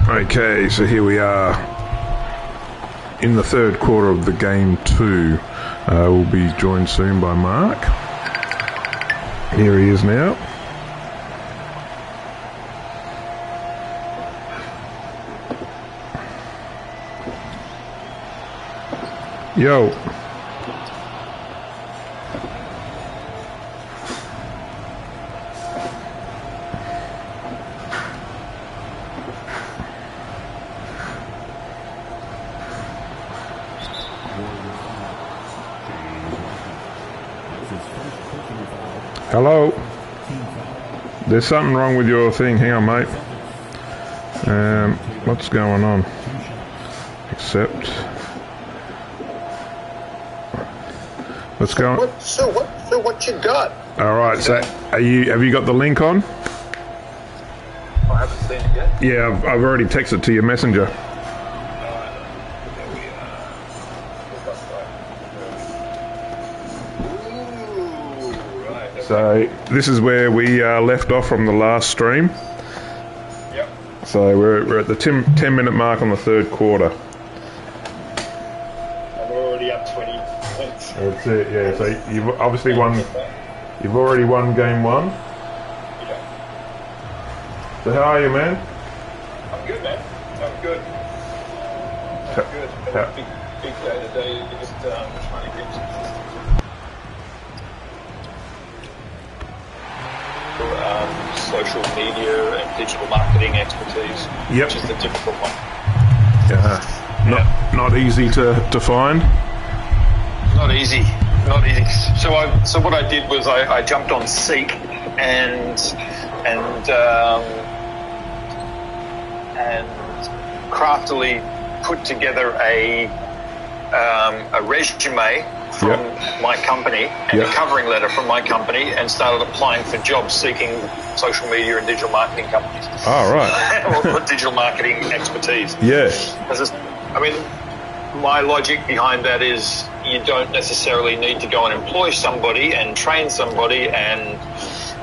Okay, so here we are in the third quarter of the game 2. We'll be joined soon by Mark. Here he is now. Yo. Hello? There's something wrong with your thing. Hang on, mate. What's going on? Accept. What's going? So what you got? All right. So, have you got the link on? I haven't seen it yet. Yeah, I've already texted to your messenger. So this is where we left off from the last stream. Yep. So we're at the 10-minute mark on the third quarter. And we're already up 20 points. That's it, yeah. So you've obviously won. You've already won game 1. Yeah. So how are you, man? I'm good, man. I'm good. I'm good. Big day today. Just trying to get some social media and digital marketing expertise. Yep. Which is the difficult one. Yeah. Not easy to find. Not easy. So what I did was I jumped on Seek and craftily put together a resume from my company and a covering letter from my company and started applying for jobs seeking social media and digital marketing companies. Oh, right. or digital marketing expertise. Yes. My logic behind that is you don't necessarily need to go and employ somebody and train somebody and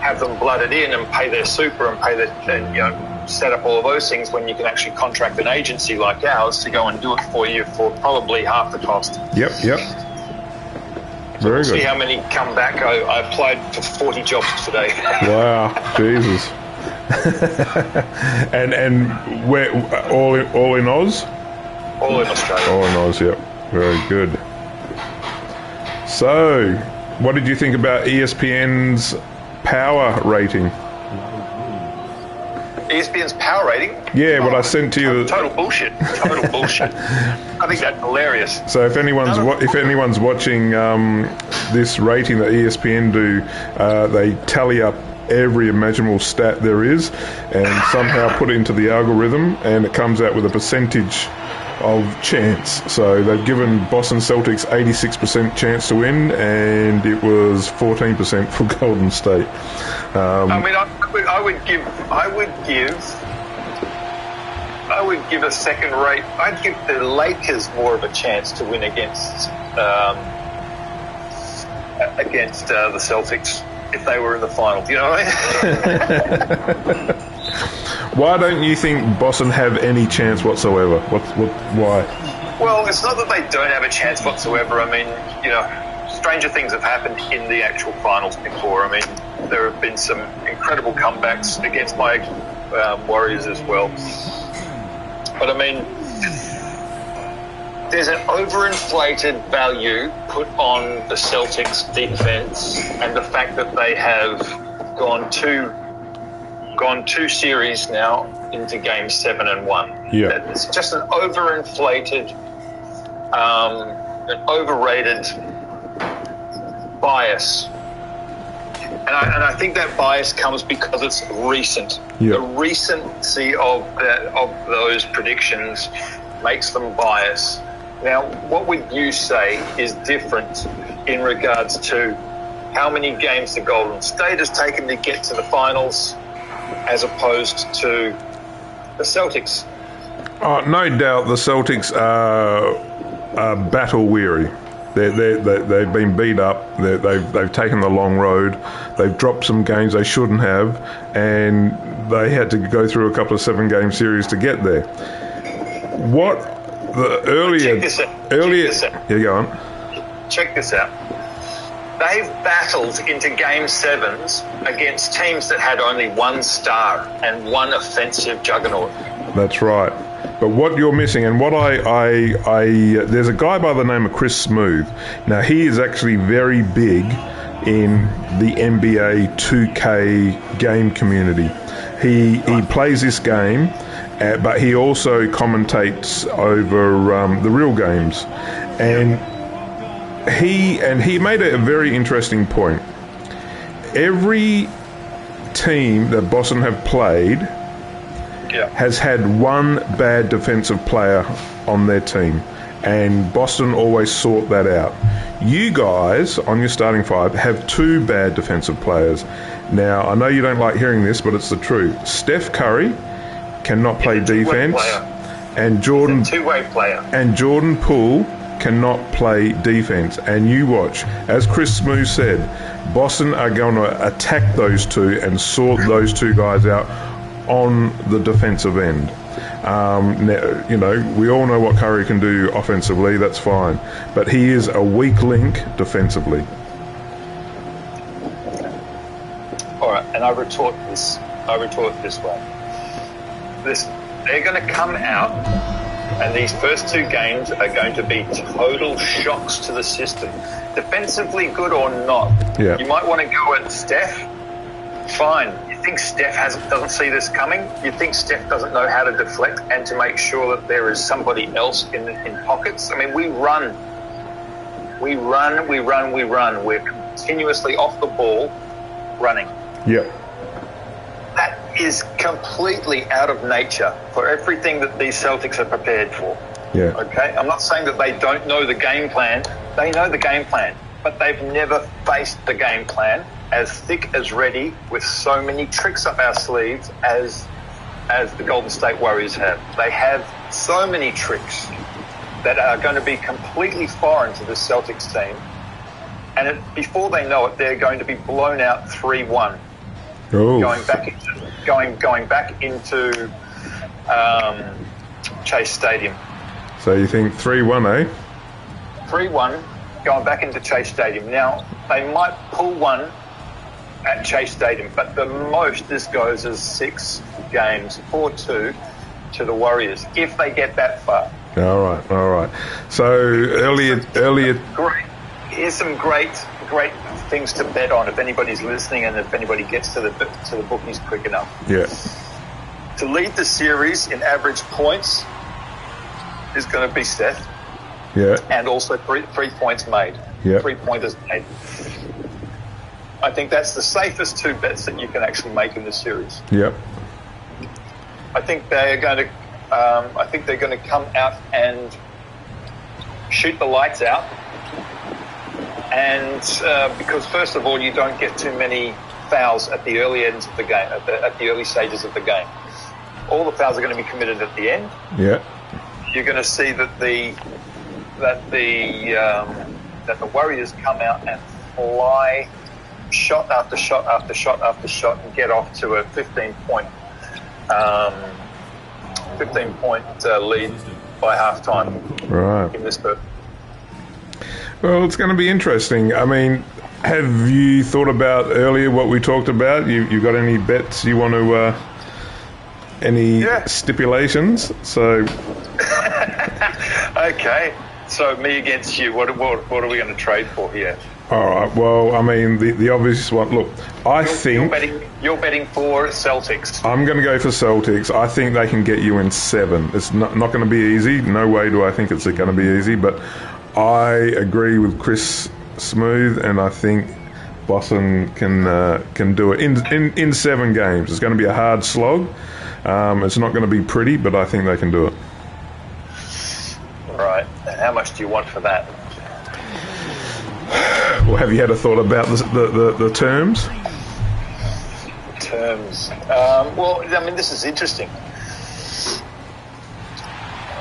have them blooded in and pay their super and pay their, set up all of those things when you can actually contract an agency like ours to go and do it for you for probably half the cost. Yep. Very good. See how many come back. I applied for 40 jobs today. Wow, Jesus. and where all in Oz? All in Australia. All in Oz, yep. Very good. So, what did you think about ESPN's power rating? ESPN's power rating? Yeah, what I sent to you. Total bullshit. I think that's hilarious. So if anyone's watching this rating that ESPN do, they tally up every imaginable stat there is and somehow put it into the algorithm, and it comes out with a percentage of chance. So they've given Boston Celtics 86% chance to win, and it was 14% for Golden State. I would give a second rate. I'd give the Lakers more of a chance to win against the Celtics if they were in the final. Do you know what I mean? Why don't you think Boston have any chance whatsoever? Why? Well, it's not that they don't have a chance whatsoever. I mean, stranger things have happened in the actual finals before. I mean, there have been some incredible comebacks against my Warriors as well. But I mean, there's an overinflated value put on the Celtics defense and the fact that they have gone two series now into game 7 and 1. Yeah. It's just an overinflated, an overrated bias. And I think that bias comes because it's recent. Yeah. The recency of those predictions makes them biased. Now, what would you say is different in regards to how many games the Golden State has taken to get to the finals as opposed to the Celtics? Oh, no doubt the Celtics are battle weary. They've been beat up. They've taken the long road. They've dropped some games they shouldn't have, and they had to go through a couple of 7-game series to get there. What the earlier... Yeah, go on. Check this out. They've battled into Game 7s against teams that had only one star and one offensive juggernaut. That's right. But what you're missing, and what there's a guy by the name of Chris Smooth. Now, he is actually very big in the NBA 2K game community. He plays this game, but he also commentates over the real games. And he made a very interesting point. Every team that Boston have played has had one bad defensive player on their team, and Boston always sort that out. You guys, on your starting 5, have 2 bad defensive players. Now, I know you don't like hearing this, but it's the truth. Steph Curry cannot play defense, and Jordan... He's a two-way player. And Jordan Poole cannot play defense. And you watch, as Chris Smooth said, Boston are going to attack those two and sort those 2 guys out on the defensive end. Now, you know, we all know what Curry can do offensively, that's fine. But he is a weak link defensively. All right, and I retort this way. They're going to come out, and these first 2 games are going to be total shocks to the system. Defensively good or not. Yeah. You might want to go at Steph. Fine. You think Steph doesn't see this coming? You think Steph doesn't know how to deflect and to make sure that there is somebody else in pockets? I mean, we run. We're continuously off the ball running. Yeah. That is completely out of nature for everything that these Celtics are prepared for. Yeah. Okay? I'm not saying that they don't know the game plan. They know the game plan, but they've never faced the game plan as thick as ready with so many tricks up our sleeves as the Golden State Warriors have. They have so many tricks that are going to be completely foreign to the Celtics team. And before they know it, they're going to be blown out 3-1. Oh. Going back into Chase Stadium. So you think 3-1, eh? 3-1, going back into Chase Stadium. Now, they might pull one at Chase Stadium, but the most this goes is 6 games, 4-2 to the Warriors, if they get that far. All right. So earlier. Here's some great things to bet on if anybody's listening and if anybody gets to the bookies quick enough. Yeah. To lead the series in average points is going to be Steph. Yeah. And also three points made. Yeah. 3-pointers made. I think that's the safest 2 bets that you can actually make in this series. Yep. I think they're going to come out and shoot the lights out. And because first of all, you don't get too many fouls at the early ends of the game, at the early stages of the game. All the fouls are going to be committed at the end. Yeah. You're going to see that the Warriors come out and fly shot after shot after shot after shot and get off to a 15-point lead by halftime. Right. In this book. Well, it's going to be interesting. I mean, have you thought about earlier what we talked about? You got any bets you want to? Any stipulations? So. Okay. So me against you. What are we going to trade for here? All right. Well, I mean, the obvious one. Look, you're betting for Celtics. I'm going to go for Celtics. I think they can get you in 7. It's not going to be easy. No way do I think it's going to be easy. But I agree with Chris Smooth, and I think Boston can do it in 7 games. It's going to be a hard slog. It's not going to be pretty, but I think they can do it. All right. And how much do you want for that? Well, have you had a thought about the terms? Terms. Well, I mean, this is interesting.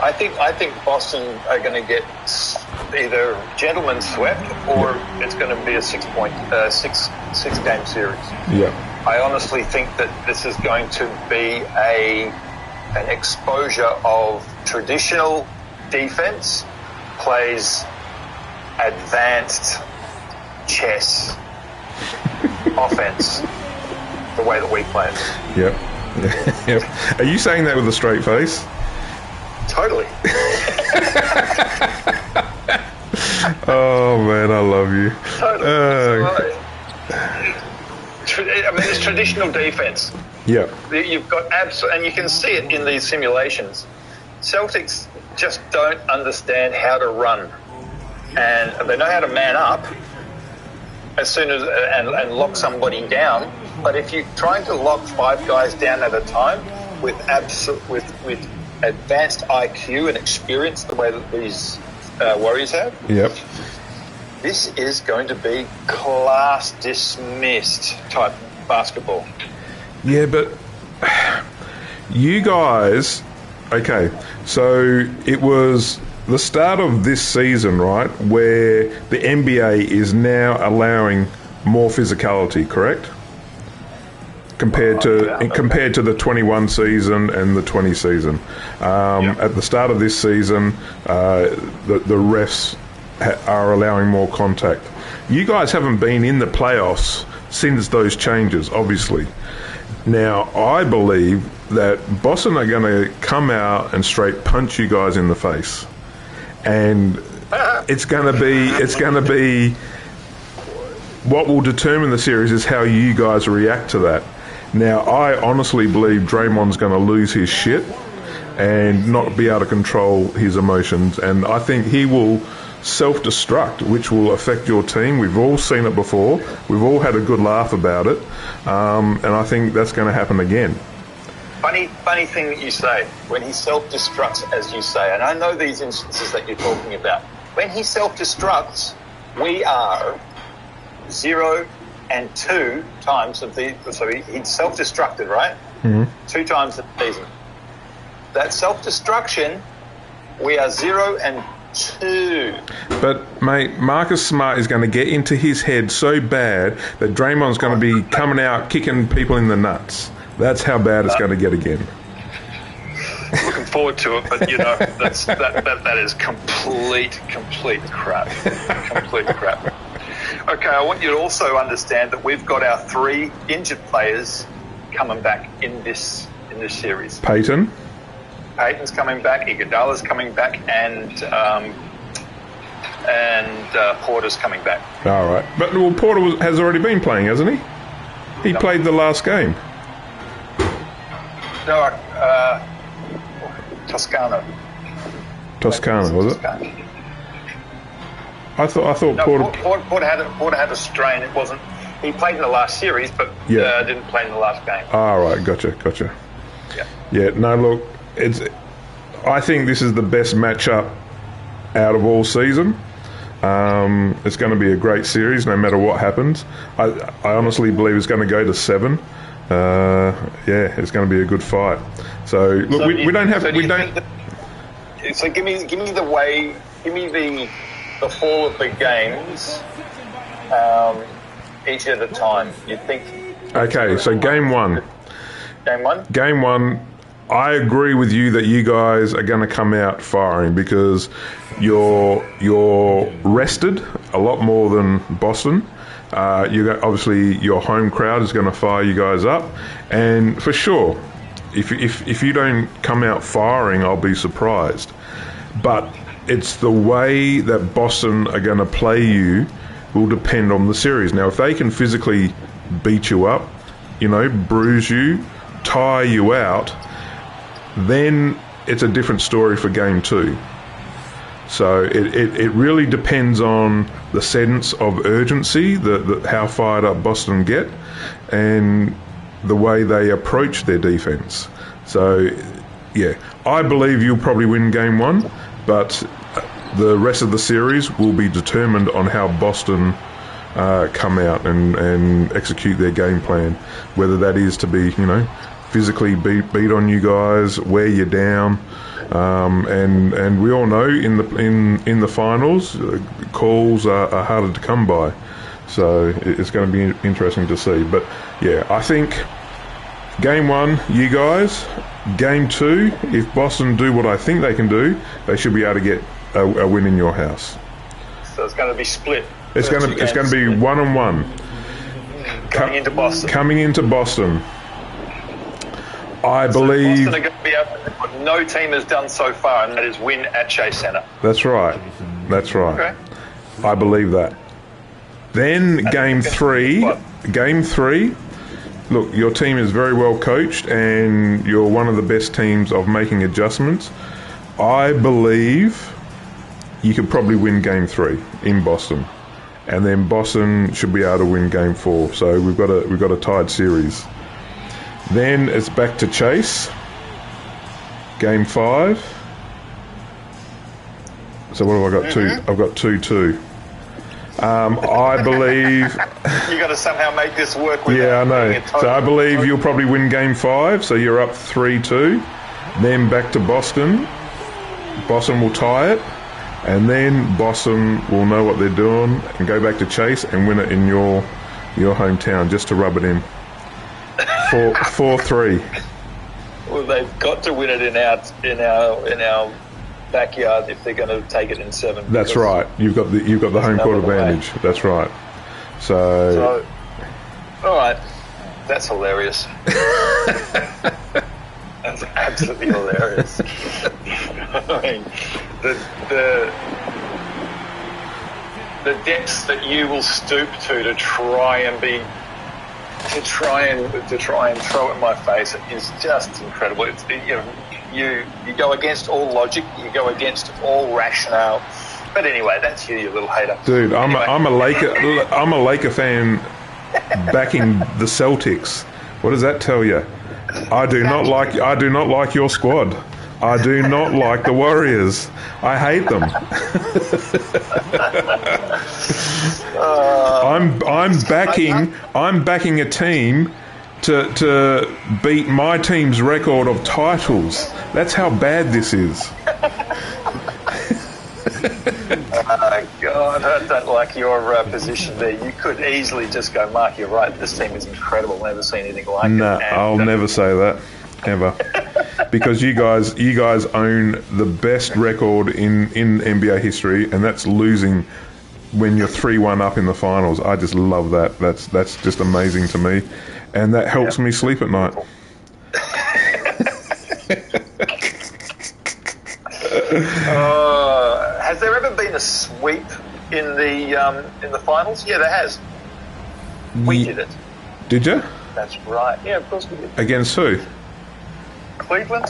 I think Boston are going to get either gentleman's swept or it's going to be a six game series. Yeah. I honestly think that this is going to be an exposure of traditional defense plays advanced chess offense the way that we play it. Yep. Yep. Are you saying that with a straight face? Totally. Oh man, I love you. Totally. I mean, it's traditional defense. Yeah. You've got and you can see it in these simulations. Celtics just don't understand how to run, and they know how to man up as soon as and lock somebody down. But if you're trying to lock 5 guys down at a time with advanced IQ and experience, the way that these Warriors have, yep, this is going to be class dismissed type basketball. Yeah, but you guys, okay, so it was the start of this season, right, where the NBA is now allowing more physicality, correct? Compared to the 21 season and the 20 season. At the start of this season, the refs are allowing more contact. You guys haven't been in the playoffs since those changes, obviously. Now, I believe that Boston are going to come out and straight punch you guys in the face. And it's going to be what will determine the series is how you guys react to that. Now, I honestly believe Draymond's going to lose his shit and not be able to control his emotions. And I think he will self-destruct, which will affect your team. We've all seen it before. We've all had a good laugh about it. And I think that's going to happen again. Funny thing that you say, when he self-destructs, as you say, and I know these instances that you're talking about. When he self-destructs, we are 0 and 2 times of the... So he's self-destructed, right? Mm-hmm. 2 times a season. That self-destruction, we are 0 and 2. But, mate, Marcus Smart is going to get into his head so bad that Draymond's going to be coming out kicking people in the nuts. That's how bad it's going to get again. Looking forward to it, but that is complete crap. Complete crap. Okay, I want you to also understand that we've got our 3 injured players coming back in this series. Peyton's coming back, Iguodala's coming back, and Porter's coming back. All right, but Porter has already been playing, hasn't he? He played the last game. No, Toscano. Toscano, was it? Toscano. I thought no, Porter had a strain. It wasn't. He played in the last series, but didn't play in the last game. All right, gotcha. Yeah. Yeah. No, look, I think this is the best matchup out of all season. It's going to be a great series, no matter what happens. I honestly believe it's going to go to 7. It's going to be a good fight. So look, So we don't have. So give me the fall of the games, each at a time. You think? Okay, so game 1. Game one. I agree with you that you guys are going to come out firing because you're rested a lot more than Boston. Obviously your home crowd is going to fire you guys up, and for sure, if you don't come out firing, I'll be surprised. But it's the way that Boston are going to play you will depend on the series. Now, if they can physically beat you up, bruise you, tire you out, then it's a different story for game 2. So it really depends on the sense of urgency, how fired up Boston get, and the way they approach their defense. So, yeah, I believe you'll probably win game 1, but the rest of the series will be determined on how Boston come out and execute their game plan, whether that is to be, physically beat on you guys, wear you down. And we all know in the finals, calls are harder to come by. So it's going to be interesting to see. But yeah, I think game 1, you guys. Game 2, if Boston do what I think they can do, they should be able to get a win in your house. So it's going to be split. It's going to be 1-1. Coming into Boston. Coming into Boston. I believe Boston are going to be able to do what no team has done so far, and that is win at Chase Center. That's right. Okay. I believe that. Then game 3. Look, your team is very well coached, and you're one of the best teams of making adjustments. I believe you could probably win game 3 in Boston, and then Boston should be able to win game 4. So we've got a tied series. Then it's back to Chase. Game 5. So what have I got? 2. I've got 2-2. I believe. You got to somehow make this work. Yeah, I know. So I believe you'll probably win game 5. So you're up 3-2. Then back to Boston. Boston will tie it, and then Boston will know what they're doing and go back to Chase and win it in your hometown, just to rub it in. 4-3. Well, they've got to win it in our backyard if they're going to take it in 7. That's right. You've got the home court advantage. That's right. So all right. That's hilarious. That's absolutely hilarious. I mean, the depths that you will stoop to try and throw it in my face is just incredible. It's, you go against all logic, you go against all rationale. But anyway, that's you little hater. Dude, I'm a Laker fan backing the Celtics. What does that tell you? I do not like your squad. I do not like the Warriors. I hate them. I'm backing a team to beat my team's record of titles. That's how bad this is. God, I don't like your position there. You could easily just go, Mark, you're right, this team is incredible. Never seen anything like it. No, I'll never say that, ever. Because you guys own the best record in NBA history, and that's losing when you're 3-1 up in the finals. I just love that. That's just amazing to me, and that helps me sleep at night. Has there ever been a sweep in the finals? Yeah, there has. We did it. Did you? That's right. Yeah, of course we did. Against who? Cleveland.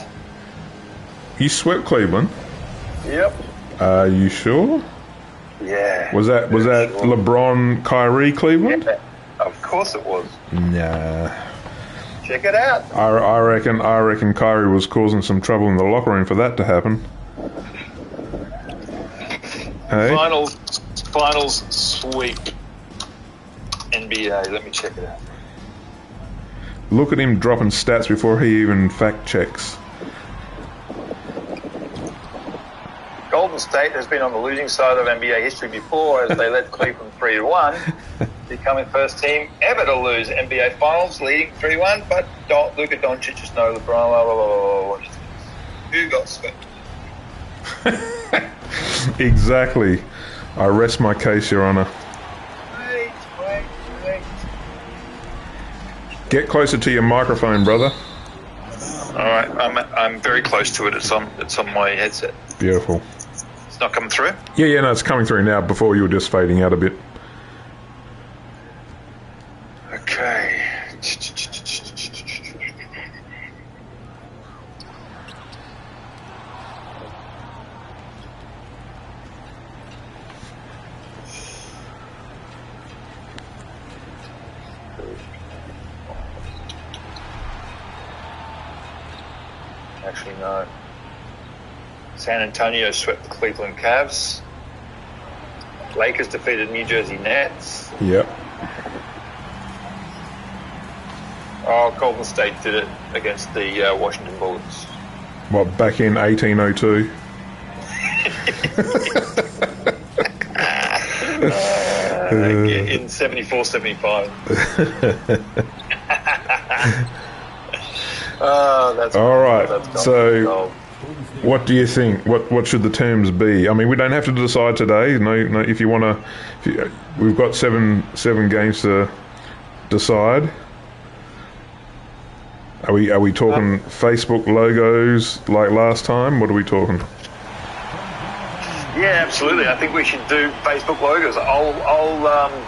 You swept Cleveland? Yep. Are you sure? Yeah. Was that LeBron, Kyrie, Cleveland? Yeah, of course it was. Nah. Check it out. I reckon Kyrie was causing some trouble in the locker room for that to happen. Hey? Finals sweep. NBA. Let me check it out. Look at him dropping stats before he even fact checks. Golden State has been on the losing side of NBA history before, as they led Cleveland 3-1, becoming first team ever to lose NBA Finals, leading 3-1. But Luka Doncic is no LeBron. Blah, blah, blah, blah. Who got swept? Exactly. I rest my case, Your Honour. Wait. Get closer to your microphone, brother. All right, I'm very close to it. It's on my headset. Beautiful. It's not coming through? Yeah, no, it's coming through now. Before you were just fading out a bit. Okay. Actually, no. San Antonio swept the Cleveland Cavs. Lakers defeated New Jersey Nets. Yep. Oh, Golden State did it against the Washington Bullets. What, back in 1802? In 74, 75. That's all right. That's so, what do you think? What should the terms be? I mean, we don't have to decide today. No. If you want to, we've got seven games to decide. Are we talking Facebook logos like last time? What are we talking? Yeah, absolutely. I think we should do Facebook logos. I'll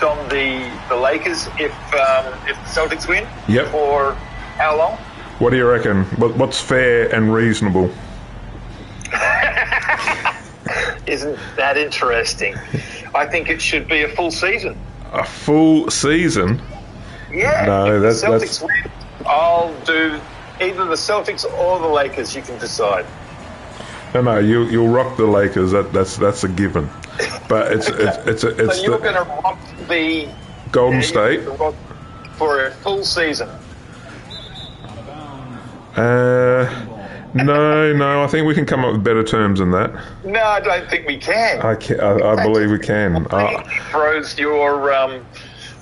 don the Lakers if the Celtics win. Yep. For how long? What do you reckon? What's fair and reasonable? Isn't that interesting? I think it should be a full season. A full season? Yeah. No, if the Celtics win, I'll do either the Celtics or the Lakers. You can decide. No, you'll rock the Lakers. That's a given. But it's so you're going to rock the Golden State for a full season. No. I think we can come up with better terms than that. No, I don't think we can. I believe we can.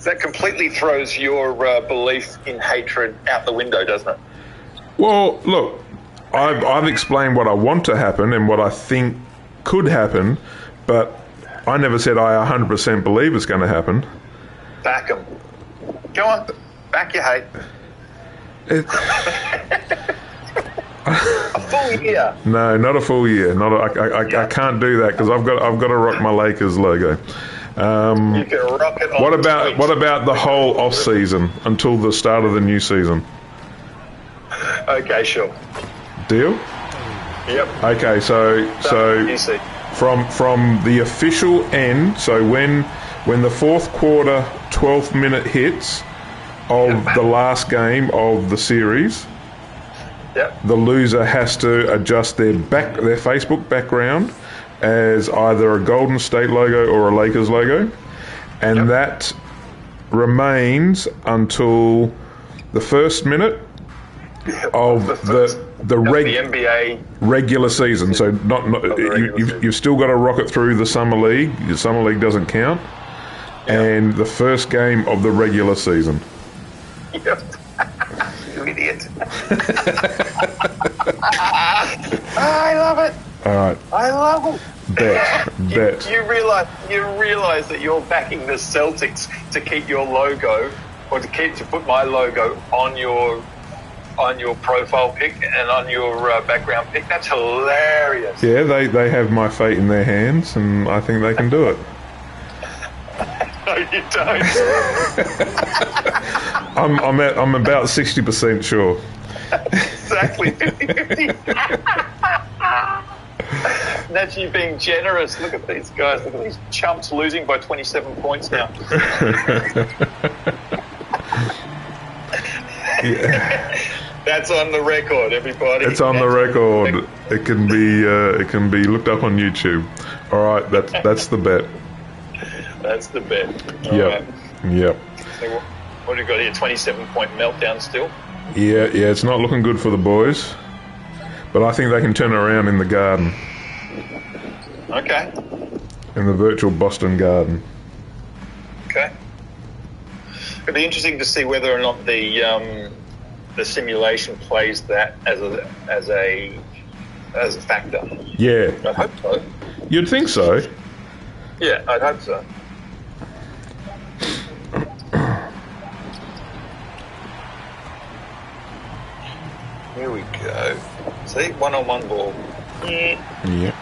That completely throws your belief in hatred out the window, doesn't it? Well, look, I've explained what I want to happen and what I think could happen, but I never said I 100% believe it's going to happen. Back them. Go on, back your hate. A full year. No, not a full year. I can't do that because I've got to rock my Lakers logo. You can rock it. What about the whole off season until the start of the new season? Okay, sure. Deal? Yep. Okay, so from the official end, so when the fourth quarter 12th minute hits of the last game of the series, the loser has to adjust their Facebook background as either a Golden State logo or a Lakers logo, and that remains until the first minute of the NBA regular season. So you've still got to rock it through the summer league. The summer league doesn't count, and the first game of the regular season. Yep. You idiot. I love it. All right. I love it. Bet. You realize that you're backing the Celtics to keep your logo, or to put my logo on your profile pic and on your background pic. That's hilarious. Yeah, they have my fate in their hands, and I think they can do it. No, you don't. I'm about 60% sure. Exactly, 50-50. That's you being generous. Look at these guys. Look at these chumps losing by 27 points now. Yeah. That's on the record, everybody. It's on the record. It can be looked up on YouTube. All right, that's the bet. That's the bet. Yep. Yep. So what have we got here? 27-point meltdown still. Yeah. It's not looking good for the boys, but I think they can turn it around in the Garden. Okay. In the virtual Boston Garden. Okay. It'll be interesting to see whether or not the simulation plays that as a factor. Yeah. I hope so. You'd think so. Yeah, I'd hope so. Here we go. See, 1-on-1 ball. Yeah.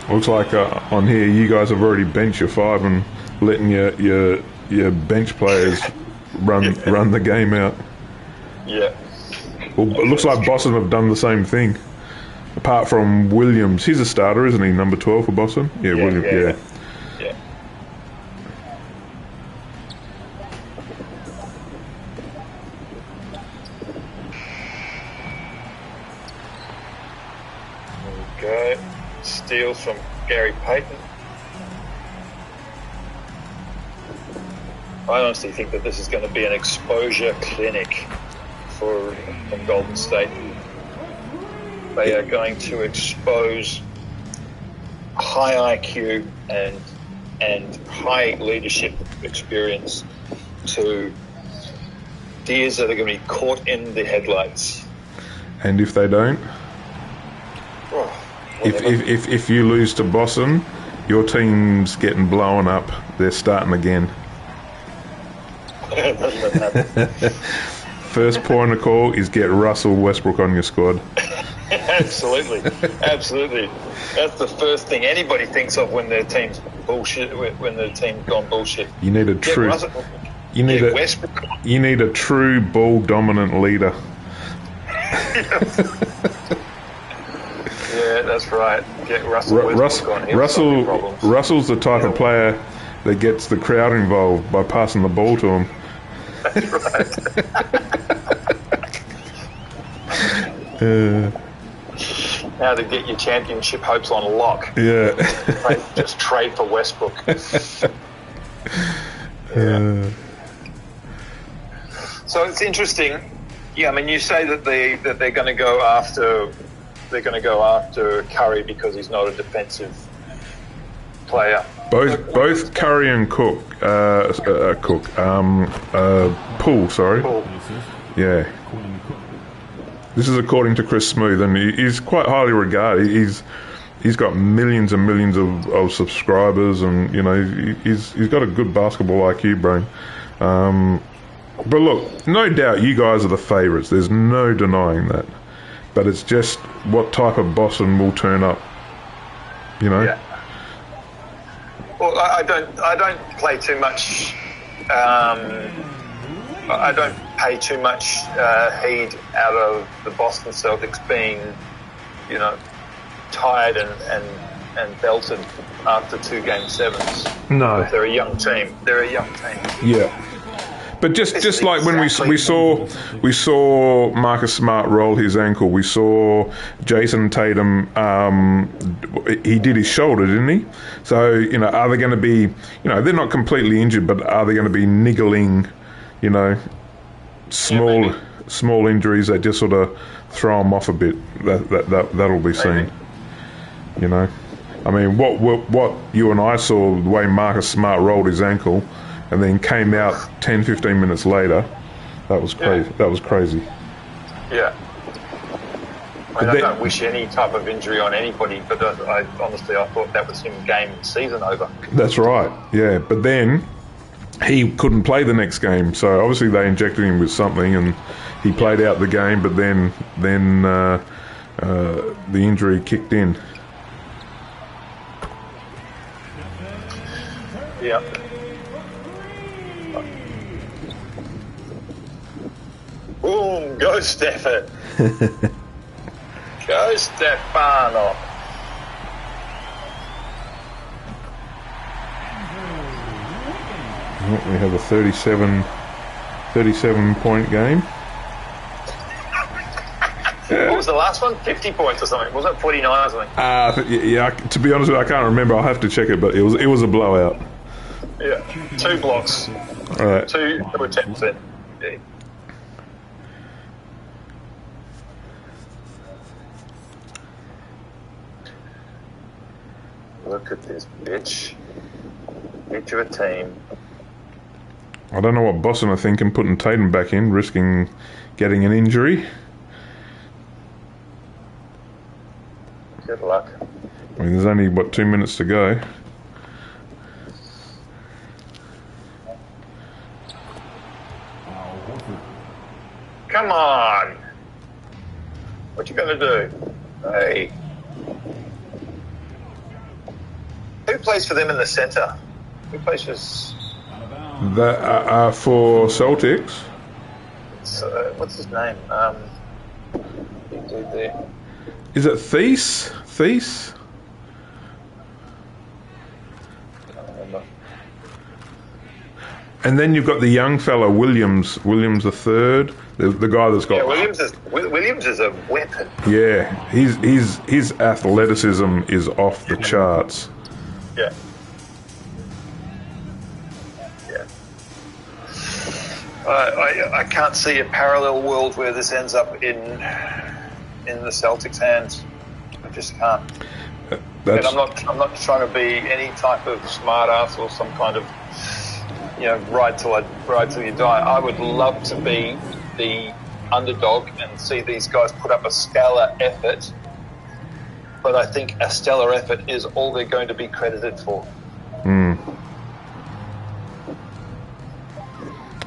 Looks like on here you guys have already benched your 5 and letting your bench players run the game out. Yeah. Well, it looks like Boston have done the same thing. Apart from Williams, he's a starter, isn't he? Number 12 for Boston. Yeah, Williams. Yeah. Okay. Steals from Gary Payton. I honestly think that this is going to be an exposure clinic from Golden State. They are going to expose high IQ and high leadership experience to deers that are going to be caught in the headlights. And if they don't, if you lose to Boston, your team's getting blown up. They're starting again. First point of call is get Russell Westbrook on your squad. Absolutely. That's the first thing anybody thinks of when their team's bullshit. When their team's gone bullshit. You need a true. You need a true ball dominant leader. Yeah, that's right. Get Russell Westbrook on. Russell's the type of player that gets the crowd involved by passing the ball to him. That's right. Now to get your championship hopes on lock. Yeah. Just trade for Westbrook. Yeah. So it's interesting. Yeah, I mean, you say that they're going to go after Curry because he's not a defensive player. Both Curry and Poole, sorry. Poole. Yeah. This is according to Chris Smoothe, and he's quite highly regarded. He's got millions and millions of subscribers, and he's got a good basketball IQ brain. But look, no doubt you guys are the favourites. There's no denying that. But it's just what type of Boston will turn up. Yeah. Well, I don't play too much. I don't pay too much heed out of the Boston Celtics being, tired and belted after 2 Game 7s. No, but they're a young team. Yeah. But just like when we saw Marcus Smart roll his ankle, we saw Jason Tatum. He did his shoulder, didn't he? So are they going to be? They're not completely injured, but are they going to be niggling? Small injuries that just sort of throw them off a bit. That'll be seen. I mean, what you and I saw, the way Marcus Smart rolled his ankle and then came out 10-15 minutes later, that was crazy. Yeah. That was crazy. Yeah. I don't wish any type of injury on anybody, but I thought that was him game season over. That's right, yeah. But then he couldn't play the next game, so obviously they injected him with something and he played out the game, but then the injury kicked in. Yeah. Boom! Go, Stefan! Go, Stefano! We have a 37-point game. What was the last one? 50 points or something? Was it 49 or something? Yeah. To be honest with you, I can't remember. I'll have to check it, but it was a blowout. Yeah, 2 blocks. All right. 2 attempts in. Yeah. Look at this bitch. Bitch of a team. I don't know what Boston are thinking, putting Tatum back in, risking getting an injury. Good luck. I mean, there's only, 2 minutes to go. Come on! What you gonna do? Hey. Who plays for them in the centre? Who plays for... For Celtics? What's his name? Big dude there. Is it Thies? Thies? Can't remember. And then you've got the young fella, Williams the third, the guy that's got... Yeah, Williams is a weapon. Yeah, his athleticism is off the charts. Yeah. Yeah. I can't see a parallel world where this ends up in the Celtics' hands. I just can't. And I'm not trying to be any type of smart ass or some kind of ride till you die. I would love to be the underdog and see these guys put up a stellar effort. But I think a stellar effort is all they're going to be credited for.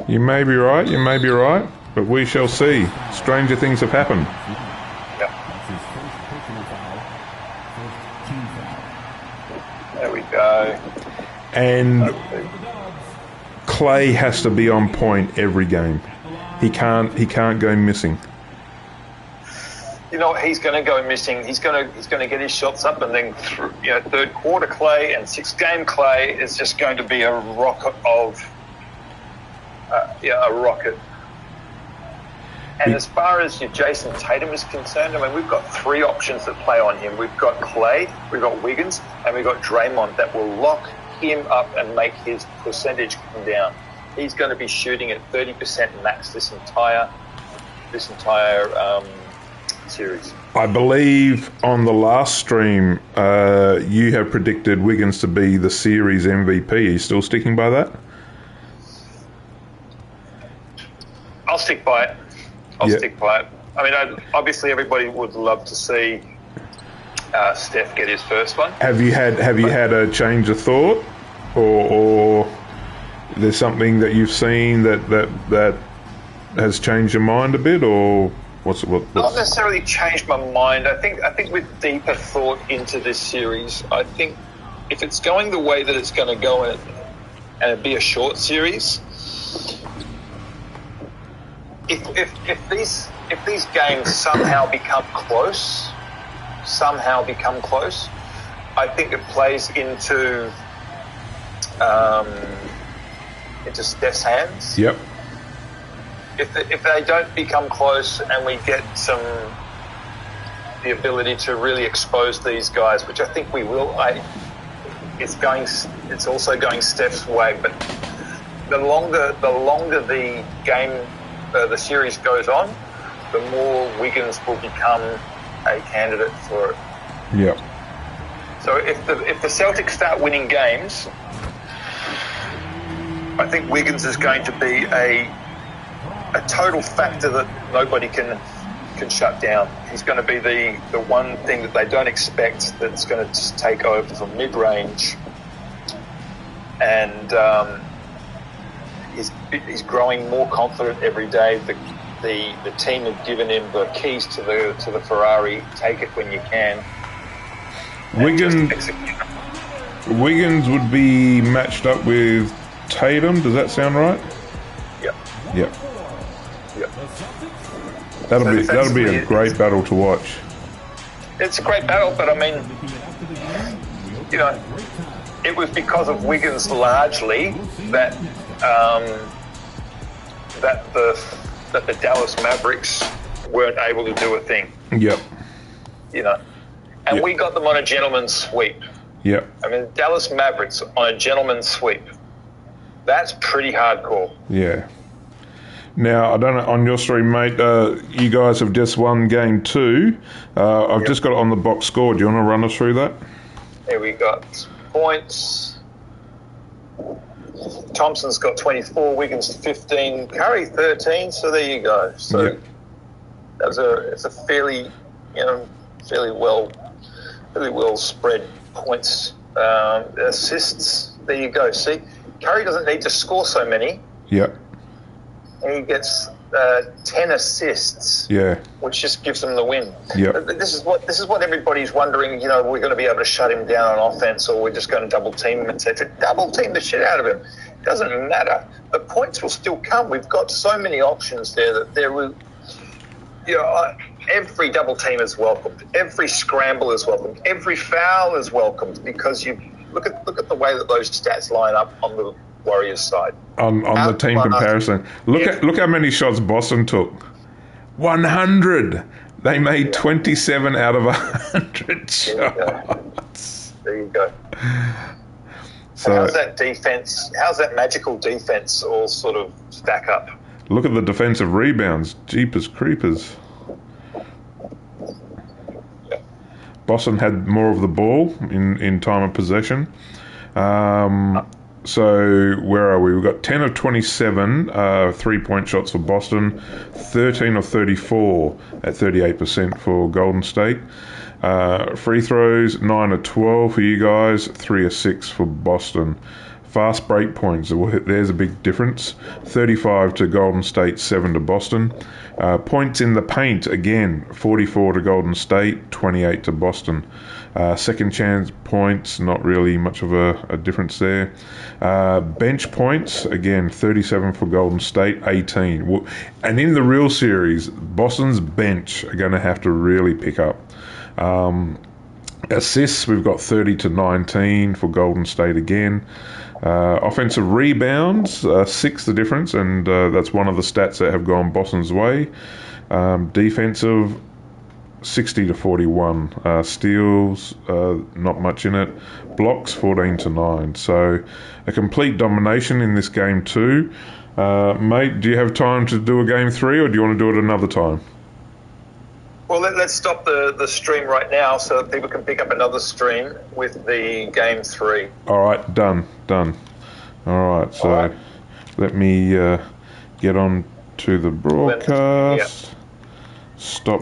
You may be right, but we shall see. Stranger things have happened. Yeah. There we go. And Clay has to be on point every game. He can't go missing. He's going to go missing. He's going to get his shots up, and then third quarter Clay and sixth game Clay is just going to be a rocket of a rocket. And as far as your Jason Tatum is concerned, I mean, we've got three options that play on him. We've got Clay, we've got Wiggins, and we've got Draymond that will lock him up and make his percentage come down. He's going to be shooting at 30% max this entire series. I believe on the last stream you have predicted Wiggins to be the series MVP. Are you still sticking by that? I'll stick by it. I'll stick by it. I mean, obviously everybody would love to see Steph get his first one. Have you had a change of thought, or there's something that you've seen that has changed your mind a bit, or what's not necessarily changed my mind. I think with deeper thought into this series, I think if it's going the way that it's going to go and it be a short series, if these games somehow become close, I think it plays into Steph's hands. Yep. If they don't become close and we get the ability to really expose these guys, which I think we will, it's also going Steph's way. But the longer the game, the series goes on, the more Wiggins will become a candidate for it. Yeah. So if the Celtics start winning games, I think Wiggins is going to be a total factor that nobody can shut down. He's going to be the one thing that they don't expect that's going to just take over from mid-range. And he's growing more confident every day. The team have given him the keys to the Ferrari. Take it when you can. Wiggins would be matched up with Tatum. Does that sound right? Yep. Yep. That'll be a great battle to watch. It's a great battle, but I mean, it was because of Wiggins largely that the Dallas Mavericks weren't able to do a thing. Yep. And we got them on a gentleman's sweep. Yep. I mean, Dallas Mavericks on a gentleman's sweep. That's pretty hardcore. Yeah. Now, I don't know, on your stream, mate, you guys have just won game 2. I've just got it on the box score. Do you want to run us through that? Here we got points. Thompson's got 24, Wiggins 15, Curry 13, so there you go. So it's a fairly well spread points, assists. There you go. See, Curry doesn't need to score so many. Yep. And he gets 10 assists. Yeah. Which just gives them the win. Yep. This is what everybody's wondering. We're going to be able to shut him down on offense, or we're just going to double team him, etc. Double team the shit out of him. It doesn't matter. The points will still come. We've got so many options there that there will. Every double team is welcomed. Every scramble is welcomed. Every foul is welcomed, because you look at the way that those stats line up on the Warriors side. On the team comparison. Look how many shots Boston took. 100. They made 27 out of 100 shots. There you go. So how's that defense? How's that magical defense all sort of stack up? Look at the defensive rebounds. Jeepers creepers. Boston had more of the ball in time of possession. So where are we? We've got 10 of 27 3-point shots for Boston, 13 of 34 at 38% for Golden State. Free throws, 9 of 12 for you guys, 3 of 6 for Boston. Fast break points, there's a big difference. 35 to Golden State, 7 to Boston. Points in the paint, again, 44 to Golden State, 28 to Boston. Second chance points, not really much of a difference there. Bench points, again, 37 for Golden State, 18. And in the real series, Boston's bench are going to have to really pick up. Assists, we've got 30 to 19 for Golden State again. Offensive rebounds, 6 the difference, and that's one of the stats that have gone Boston's way. Defensive, 60 to 41. Steals, not much in it. Blocks, 14 to 9. So a complete domination in this game too. Mate, do you have time to do a game 3, or do you want to do it another time? Well, let's stop the stream right now so that people can pick up another stream with the game 3. All right, done. All right, so let me get on to the broadcast. Stop.